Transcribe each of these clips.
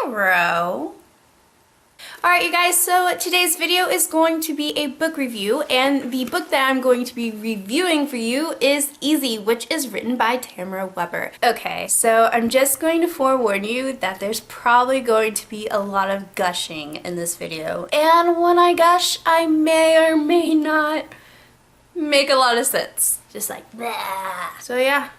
Tomorrow. Alright you guys, so today's video is going to be a book review, and the book that I'm going to be reviewing for you is Easy, which is written by Tammara Weber. Okay, so I'm just going to forewarn you that there's probably going to be a lot of gushing in this video. And when I gush, I may or may not make a lot of sense. Just like, blah. So yeah,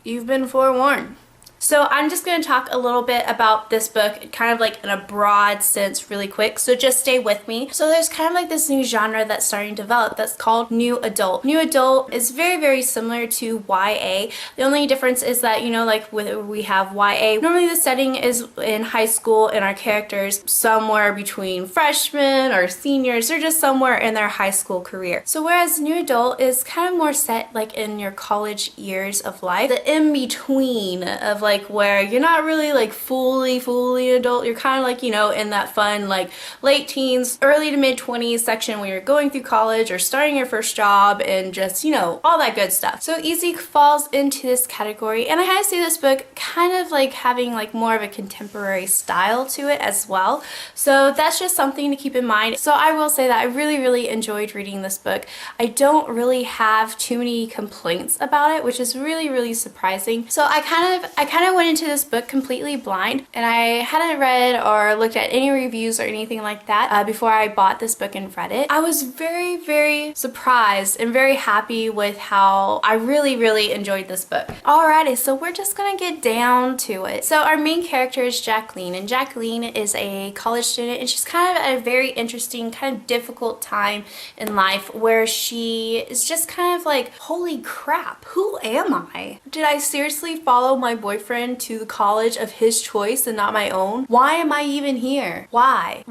you've been forewarned. So I'm just going to talk a little bit about this book, kind of like in a broad sense really quick, so just stay with me. So there's kind of like this new genre that's starting to develop that's called New Adult. New Adult is very, very similar to YA. The only difference is that, you know, like we have YA, normally the setting is in high school and our characters somewhere between freshmen or seniors, they're just somewhere in their high school career. So whereas New Adult is kind of more set like in your college years of life, the in-between of like where you're not really like fully adult, you're kind of like, you know, in that fun like late teens, early to mid 20s section when you're going through college or starting your first job and just, you know, all that good stuff. So Easy falls into this category, and I kind of see this book kind of like having like more of a contemporary style to it as well. So that's just something to keep in mind. So I will say that I really enjoyed reading this book. I don't really have too many complaints about it, which is really surprising. So I kind of went into this book completely blind, and I hadn't read or looked at any reviews or anything like that before I bought this book and read it. I was very surprised and very happy with how I really enjoyed this book. Alrighty, so we're just gonna get down to it. So our main character is Jacqueline, and Jacqueline is a college student, and she's kind of at a very interesting, kind of difficult time in life where she is just kind of like, holy crap, who am I? Did I seriously follow my boyfriend to the college of his choice and not my own? Why am I even here? Why?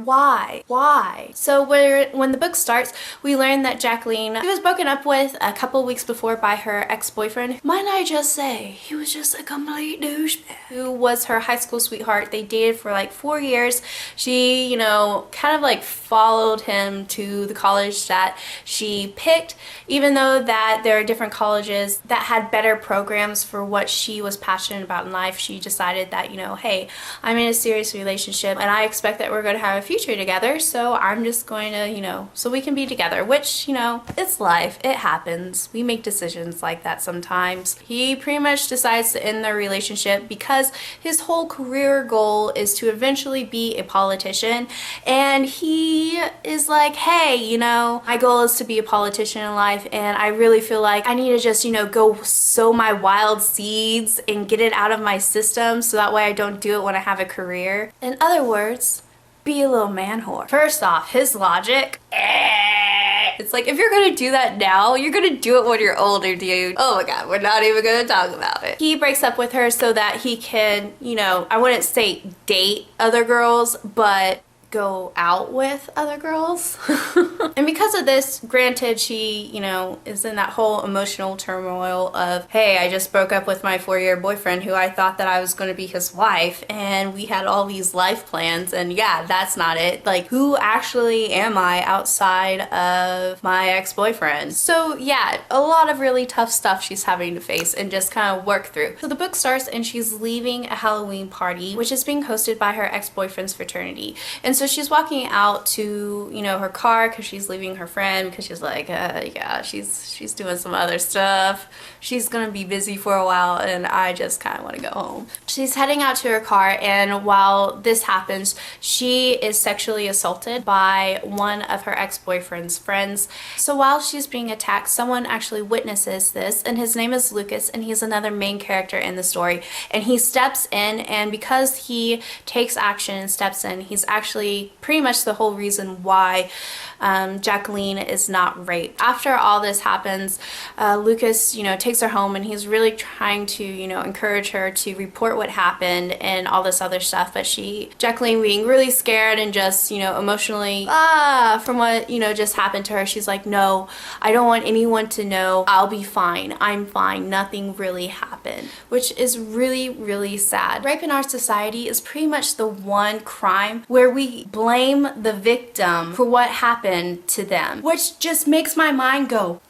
So when the book starts, we learn that Jacqueline, she was broken up with a couple weeks before by her ex-boyfriend. Might I just say, he was just a complete douchebag. Who was her high school sweetheart. They dated for like 4 years. She, you know, kind of like followed him to the college that she picked, even though that there are different colleges that had better programs for what she was passionate about in life. She decided that, you know, hey, I'm in a serious relationship and I expect that we're going to have a future together, so I'm just going to, you know, so we can be together, which, you know, it's life. It happens. We make decisions like that sometimes. He pretty much decides to end their relationship because his whole career goal is to eventually be a politician, and he is like, hey, you know, my goal is to be a politician in life, and I really feel like I need to just, you know, go sow my wild seeds and get it out of my system so that way I don't do it when I have a career. In other words, be a little man whore. First off, his logic, it's like, if you're gonna do that now, you're gonna do it when you're older, dude. Oh my god, we're not even gonna talk about it. He breaks up with her so that he can, you know, I wouldn't say date other girls, but go out with other girls. And because of this, granted, she, you know, is in that whole emotional turmoil of, hey, I just broke up with my 4-year boyfriend who I thought that I was going to be his wife, and we had all these life plans, and yeah, that's not it. Like, who actually am I outside of my ex-boyfriend? So yeah, a lot of really tough stuff she's having to face and just kind of work through. So the book starts and she's leaving a Halloween party, which is being hosted by her ex-boyfriend's fraternity. And so she's walking out to, you know, her car because she's leaving her friend because she's like, yeah, she's doing some other stuff. She's gonna be busy for a while and I just kind of want to go home. She's heading out to her car, and while this happens, she is sexually assaulted by one of her ex-boyfriend's friends. So while she's being attacked, someone actually witnesses this, and his name is Lucas, and he's another main character in the story. And he steps in, and because he takes action and steps in, he's actually pretty much the whole reason why Jacqueline is not raped. After all this happens, Lucas, you know, takes her home, and he's really trying to, you know, encourage her to report what happened and all this other stuff. But Jacqueline being really scared and just, you know, emotionally, from what, you know, just happened to her, she's like, no, I don't want anyone to know. I'll be fine. I'm fine. Nothing really happened, which is really sad. Rape in our society is pretty much the one crime where we blame the victim for what happened to them, which just makes my mind go,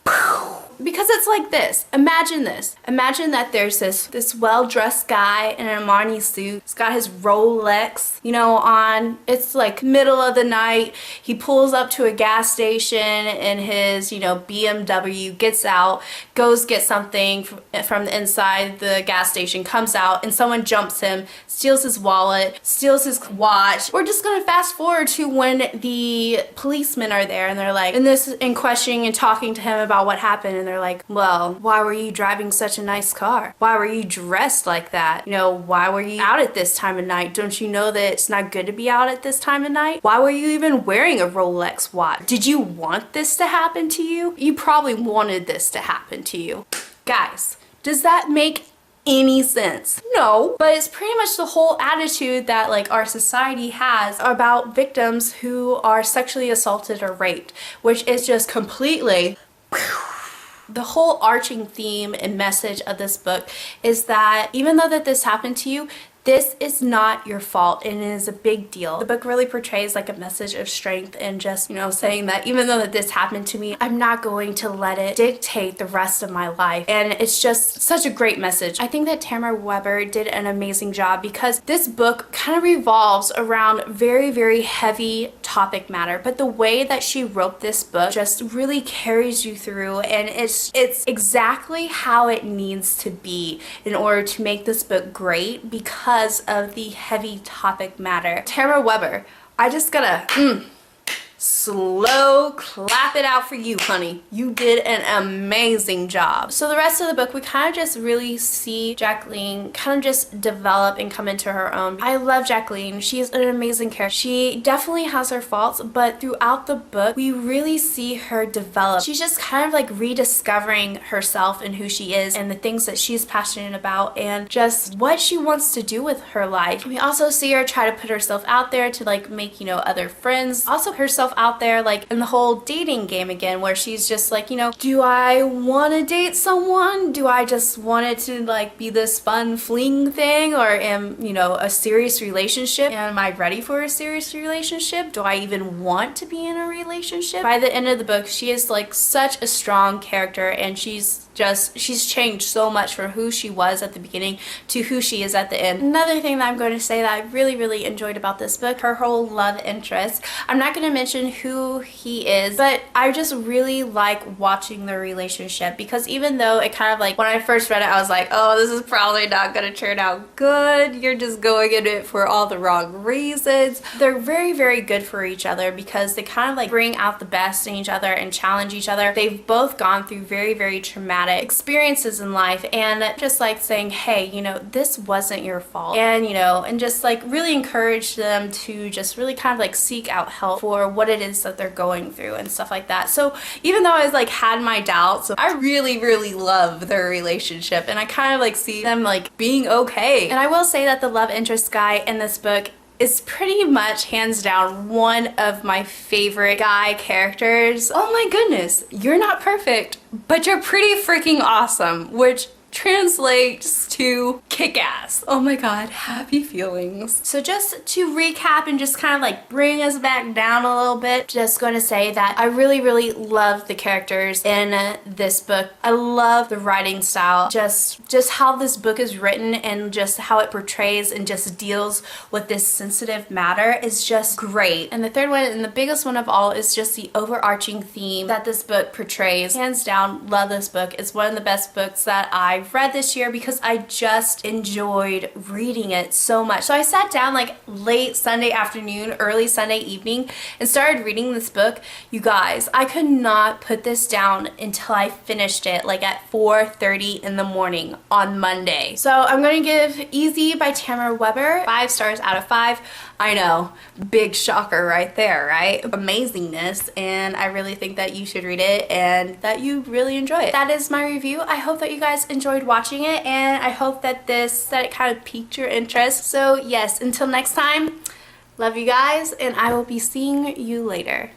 because it's like this. Imagine this. Imagine that there's this well-dressed guy in an Armani suit. He's got his Rolex, you know, on. It's like middle of the night. He pulls up to a gas station in his, you know, BMW, gets out, goes get something from the inside the gas station, comes out, and someone jumps him, steals his wallet, steals his watch. We're just gonna fast forward to when the policemen are there, and they're like, and questioning and talking to him about what happened, and they're like, well, why were you driving such a nice car? Why were you dressed like that? You know, why were you out at this time of night? Don't you know that it's not good to be out at this time of night? Why were you even wearing a Rolex watch? Did you want this to happen to you? You probably wanted this to happen to you. Guys, does that make any sense? No, but it's pretty much the whole attitude that like our society has about victims who are sexually assaulted or raped, which is just completely the whole arching theme and message of this book is that even though that this happened to you, this is not your fault, and it is a big deal. The book really portrays like a message of strength and just, you know, saying that even though that this happened to me, I'm not going to let it dictate the rest of my life. And it's just such a great message. I think that Tammara Weber did an amazing job because this book kind of revolves around very, very heavy topic matter, but the way that she wrote this book just really carries you through, and it's exactly how it needs to be in order to make this book great because of the heavy topic matter. Tammara Weber, I just gotta slow clap it out for you, honey. You did an amazing job. So the rest of the book, we kind of just really see Jacqueline kind of just develop and come into her own. I love Jacqueline. She's an amazing character. She definitely has her faults, but throughout the book, we really see her develop. She's just kind of like rediscovering herself and who she is and the things that she's passionate about and just what she wants to do with her life. We also see her try to put herself out there to like make, you know, other friends. Also herself out there like in the whole dating game again, where she's just like, you know, do I want to date someone? Do I just want it to like be this fun fling thing, or am, you know, a serious relationship? Am I ready for a serious relationship? Do I even want to be in a relationship? By the end of the book, she is like such a strong character, and she's changed so much from who she was at the beginning to who she is at the end. Another thing that I'm going to say that I really enjoyed about this book, her whole love interest. I'm not going to mention who he is, but I just really like watching their relationship, because even though it kind of like, when I first read it, I was like, oh, this is probably not going to turn out good. You're just going in it for all the wrong reasons. They're very good for each other because they kind of like bring out the best in each other and challenge each other. They've both gone through very traumatic experiences in life, and just like saying, hey, you know, this wasn't your fault, and you know, and just like really encourage them to just really kind of like seek out help for what it is that they're going through and stuff like that. So even though I was like had my doubts, I really love their relationship, and I kind of like see them like being okay. And I will say that the love interest guy in this book is pretty much hands down one of my favorite guy characters. Oh my goodness, you're not perfect, but you're pretty freaking awesome, which translates to kick-ass. Oh my god, happy feelings. So just to recap and just kind of like bring us back down a little bit, just going to say that I really love the characters in this book. I love the writing style, just how this book is written and just how it portrays and just deals with this sensitive matter is just great. And the third one, and the biggest one of all, is just the overarching theme that this book portrays. Hands down, love this book. It's one of the best books that I've read this year because I just enjoyed reading it so much. So I sat down like late Sunday afternoon, early Sunday evening, and started reading this book. You guys, I could not put this down until I finished it like at 4:30 in the morning on Monday. So I'm gonna give Easy by Tammara Weber 5 stars out of 5. I know, big shocker right there, right? Amazingness, and I really think that you should read it and that you really enjoy it. That is my review. I hope that you guys enjoyed watching it, and I hope that it kind of piqued your interest. So yes, until next time, love you guys, and I will be seeing you later.